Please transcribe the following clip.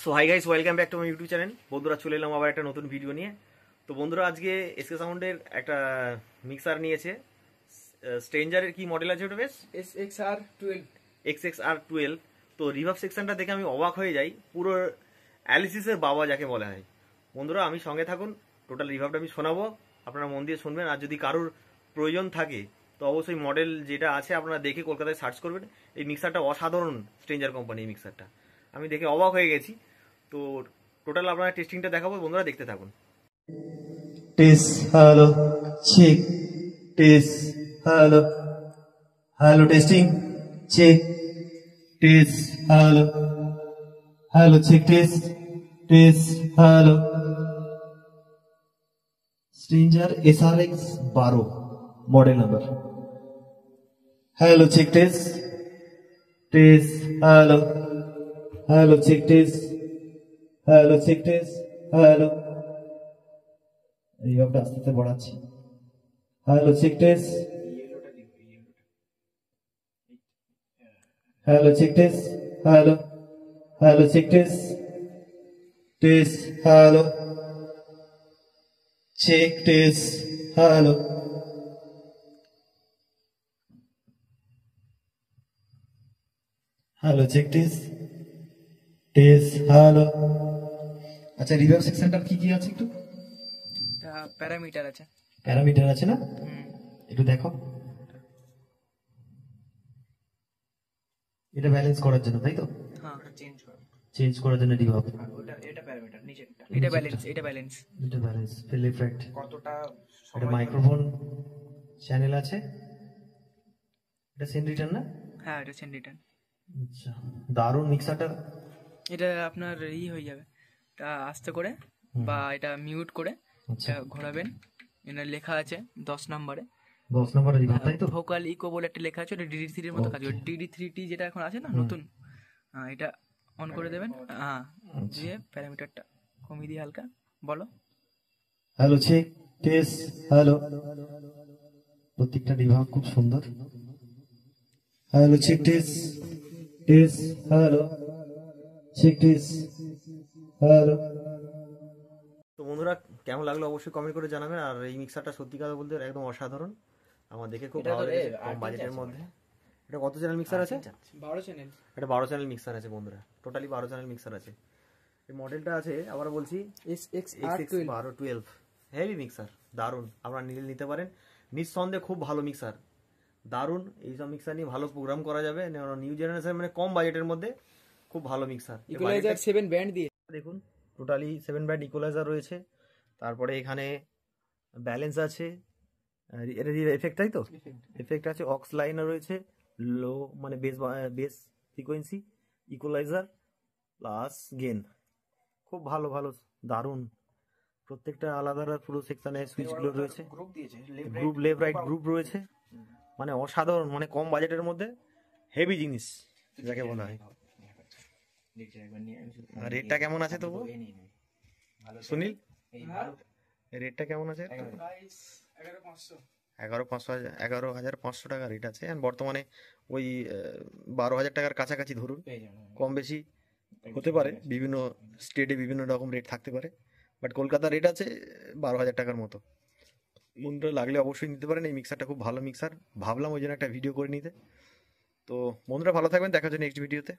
So hi guys, welcome back to my YouTube channel. বন্ধুরা, চলে এলাম আবার একটা নতুন ভিডিও নিয়ে। তো বন্ধুরা, আজকে এসকে সাউন্ডের একটা মিক্সার নিয়েছে। স্ট্রেঞ্জারের কি মডেল আছে ওটা? বেশ XXR12 XXR12। তো রিভার্ব সেকশনটা দেখে আমি অবাক হয়ে যাই, পুরো অ্যালিসিসের বাবা যাকে বলা হয়। বন্ধুরা, আমি সঙ্গে থাকুন, টোটাল রিভার্বটা আমি শোনাবো, আপনারা মন দিয়ে শুনবেন। আর যদি কারোর প্রয়োজন থাকে তো অবশ্যই মডেল যেটা আছে আপনারা দেখে কলকাতায় সার্চ করবেন। এই মিক্সারটা অসাধারণ, স্ট্রেঞ্জার কোম্পানি এই মিক্সারটা আমি দেখে অবাক হয়ে গেছি। তো টোটাল আপনারা টেস্টিংটা দেখাবো, বন্ধুরা দেখতে থাকুন। Test hello check test hello hello testing check test hello hello check test test hello stranger SRX 12 model number. Hello check test test hello hello check test hello check test hello রিভার্বটা আস্তে আস্তে বাড়াচ্ছি। Hello check test hello check test hello hello check test test hello check test hello hello check test test hello. আচ্ছা, reverb সেকশনটার কি কি আছে একটু? প্যারামিটার আছে। প্যারামিটার আছে না? একটু দেখো। এটা ব্যালেন্স করার জন্য, তাই তো? হ্যাঁ, চেঞ্জ করার জন্য রিভার্ব। এটা প্যারামিটার নিচেরটা। এটা ব্যালেন্স। এটা ব্যালেন্স ফিল ইফেক্ট। কতটা এটা মাইক্রোফোন চ্যানেল আছে। এটা সেন রিটার্ন না? হ্যাঁ, এটা সেন রিটার্ন। আচ্ছা, দারুণ মিক্সারটা। এটা আপনার হয়ে যাবে, এটা আস্তে করে বা এটা মিউট করে আচ্ছা, এটা ঘোরাবেন। এটা লেখা আছে 10 নম্বরে 10 নম্বরের রিভার্ব, তাই তো? ভোকাল ইকো বলে একটা লেখা আছে। এটা DD3 এর মতো কাজ করে। DD3T যেটা এখন আছে না নতুন, এটা অন করে দেবেন। হ্যাঁ, দিয়ে প্যারামিটারটা কমিয়ে দিয়ে হালকা বলো। Hello check test hello. প্রত্যেকটা রিভার্ব খুব সুন্দর। Hello check test test hello check test hello. তো বন্ধুরা, কেমন লাগলো অবশ্যই কমেন্ট করে জানাবেন। আর এই মিক্সারটা সত্যি কথা বলতে একদম অসাধারণ, আমার দেখে খুব ভালো লেগেছে। কম বাজেটের মধ্যে। এটা কত চ্যানেল মিক্সার আছে? 12 চ্যানেল। এটা 12 চ্যানেল মিক্সার আছে বন্ধুরা, টোটালি 12 চ্যানেল মিক্সার আছে। এই মডেলটা আছে, আবার বলছি, XXR12। হেভি মিক্সার, দারুণ, আপনারা নিতে পারেন নিঃসন্দেহে। খুব ভালো মিক্সার, দারুণ। এইসব মিক্সার নিয়ে ভালো প্রোগ্রাম করা যাবে। নিউ জেনারেশন, মানে কম বাজেটের মধ্যে খুব ভালো মিক্সার। ইকুয়ালাইজার 7 ব্যান্ড দিয়ে দেখুন, টোটালি 7 ব্যান্ড ইকুয়ালাইজার রয়েছে। তারপরে এখানে ব্যালেন্স আছে, এটা এফেক্ট, তাই তো? এফেক্ট আছে, অক্স লাইনও রয়েছে, লো মানে bass frequency, equaliser plus gain. খুব ভালো ভালো, দারুণ। প্রত্যেকটা আলাদা আলাদা পুরো সেকশনে সুইচগুলো রয়েছে, গ্রুপ লেফট রাইট গ্রুপ রয়েছে। মানে অসাধারণ, মানে কম বাজেটের মধ্যে হেভি জিনিস যাকে বলা হয়। রেটটা কেমন আছে তবু সুনীল? রেটটা কেমন আছে? 11,500 টাকা রেট আছে। বর্তমানে ওই 12,000 টাকার কাছাকাছি ধরুন, কম বেশি হতে পারে, বিভিন্ন স্টেটে বিভিন্ন রকম রেট থাকতে পারে। বাট কলকাতার রেট আছে 12,000 টাকার মতো। বন্ধুরা, লাগলে অবশ্যই নিতে পারেন। এই মিক্সারটা খুব ভালো মিক্সার, ভাবলাম ওই জন্য একটা ভিডিও করে নিতে। তো বন্ধুরা, ভালো থাকবেন, দেখা হচ্ছে নেক্সট ভিডিওতে।